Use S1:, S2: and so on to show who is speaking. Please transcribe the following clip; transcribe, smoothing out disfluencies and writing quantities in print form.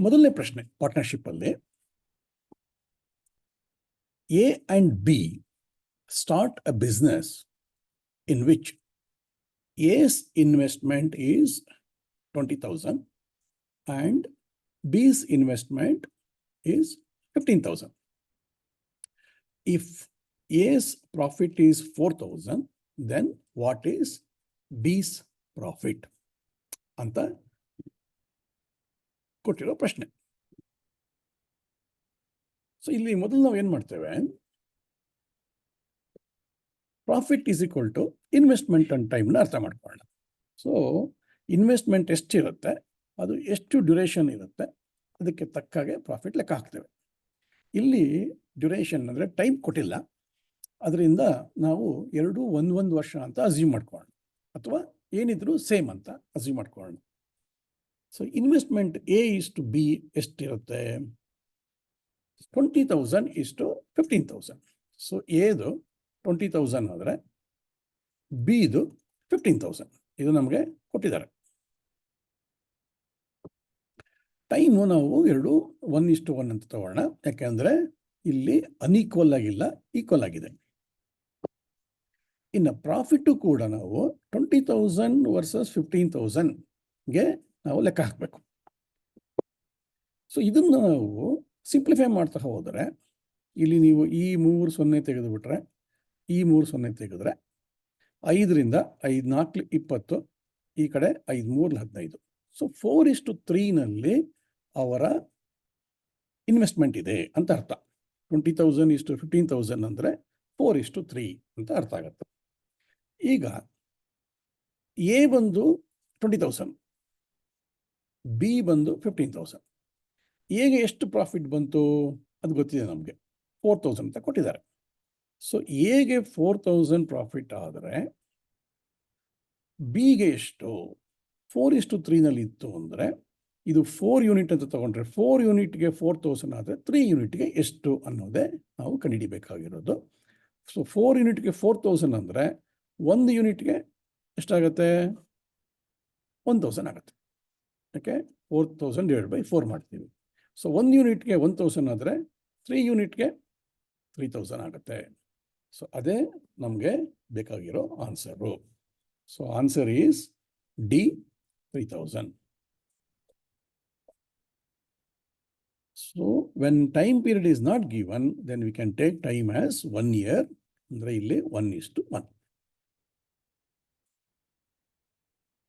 S1: ಮೊದಲನೇ ಪ್ರಶ್ನೆ ಪಾರ್ಟ್ನರ್ಶಿಪ್ ಅಲ್ಲಿ A and B start a business in which A's investment is 20,000 and B's investment is 15,000. If A's profit is 4,000, then what is B's profit? ಅಂತ ಕೊಟ್ಟಿರೋ ಪ್ರಶ್ನೆ. So ಇಲ್ಲಿ ಮೊದಲು ನಾವು ಏನು ಮಾಡ್ತೇವೆ, profit is equal to investment and ಟೈಮ್ನ ಅರ್ಥ ಮಾಡ್ಕೊಳ್ಳೋಣ. ಸೊ ಇನ್ವೆಸ್ಟ್ಮೆಂಟ್ ಎಷ್ಟಿರುತ್ತೆ, ಅದು ಎಷ್ಟು ಡ್ಯೂರೇಷನ್ ಇರುತ್ತೆ, ಅದಕ್ಕೆ ತಕ್ಕಾಗೆ ಪ್ರಾಫಿಟ್ ಲೆಕ್ಕ ಹಾಕ್ತೇವೆ. ಇಲ್ಲಿ ಡ್ಯೂರೇಷನ್ ಅಂದರೆ ಟೈಮ್ ಕೊಟ್ಟಿಲ್ಲ, ಅದರಿಂದ ನಾವು ಒಂದು ವರ್ಷ ಅಂತ ಅಸ್ಯೂಮ್ ಮಾಡ್ಕೊಳ್ಳೋಣ, ಅಥವಾ ಏನಿದ್ರು ಸೇಮ್ ಅಂತ ಅಸ್ಯೂಮ್ ಮಾಡ್ಕೊಳ್ಳೋಣ. So investment A is to B ಎಷ್ಟಿರುತ್ತೆ, 20,000 ಇಸ್ ಟು 15,000. ಸೊ ಎದು 20,000 ಆದರೆ ಬಿದು 15,000. ಇದು ನಮಗೆ ಕೊಟ್ಟಿದ್ದಾರೆ. ಟೈಮು ನಾವು 1:1 ಅಂತ ತಗೋಣ, ಯಾಕೆಂದರೆ ಇಲ್ಲಿ ಅನ್ಈಕ್ವಲ್ ಆಗಿಲ್ಲ, ಈಕ್ವಲ್ ಆಗಿದೆ. ಇನ್ನು ಪ್ರಾಫಿಟ್ಟು ಕೂಡ ನಾವು 20,000 ವರ್ಸಸ್ 15,000ಗೆ ನಾವು ಲೆಕ್ಕ ಹಾಕಬೇಕು. ಸೊ ಇದನ್ನು ನಾವು ಸಿಂಪ್ಲಿಫೈ ಮಾಡ್ತಾ ಹೋದರೆ, ಇಲ್ಲಿ ನೀವು ಈ 3 0 ತೆಗೆದುಬಿಟ್ರೆ, ಈ 3 0 ತೆಗೆದ್ರೆ 5ರಿಂದ 5 4 20, ಈ ಕಡೆ 5 3 15. ಸೊ 4:3ನಲ್ಲಿ ಅವರ ಇನ್ವೆಸ್ಟ್ಮೆಂಟ್ ಇದೆ ಅಂತ ಅರ್ಥ. 20,000 ಇಸ್ ಟು 15,000 ಅಂದರೆ 4:3 ಅಂತ ಅರ್ಥ ಆಗುತ್ತೆ. ಈಗ ಎ ಬಂದು 20,000, ಬಿ ಬಂದು 15,000. ಎಗೆ ಎಷ್ಟು ಪ್ರಾಫಿಟ್ ಬಂತು ಅದು ಗೊತ್ತಿದೆ ನಮಗೆ, 4,000 ಅಂತ ಕೊಟ್ಟಿದ್ದಾರೆ. ಸೊ ಎಗೆ 4,000 ಪ್ರಾಫಿಟ್ ಆದರೆ ಬಿಗೆ ಎಷ್ಟು, 4:3ನಲ್ಲಿ ಇತ್ತು ಅಂದರೆ, ಇದು 4 ಯೂನಿಟ್ ಅಂತ ತಗೊಂಡ್ರೆ 4 ಯೂನಿಟ್ಗೆ 4,000 ಆದರೆ 3 ಯೂನಿಟ್ಗೆ ಎಷ್ಟು ಅನ್ನೋದೇ ನಾವು ಕಂಡುಹಿಡಿಬೇಕಾಗಿರೋದು. ಸೊ 4 ಯೂನಿಟ್ಗೆ 4,000 ಅಂದರೆ 1 ಯೂನಿಟ್ಗೆ ಎಷ್ಟಾಗುತ್ತೆ, 1,000 ಆಗುತ್ತೆ. ಯಾಕೆ 4,000/4 ಮಾಡ್ತೀವಿ. ಸೊ 1 ಯೂನಿಟ್ಗೆ 1,000 ಆದರೆ 3 ಯೂನಿಟ್ಗೆ 3,000 ಆಗುತ್ತೆ. ಸೊ ಅದೇ ನಮಗೆ ಬೇಕಾಗಿರೋ answer. So answer is D, 3,000. So when time period is not given, then we can take time as 1 year. ಅಂದರೆ ಇಲ್ಲಿ 1:1.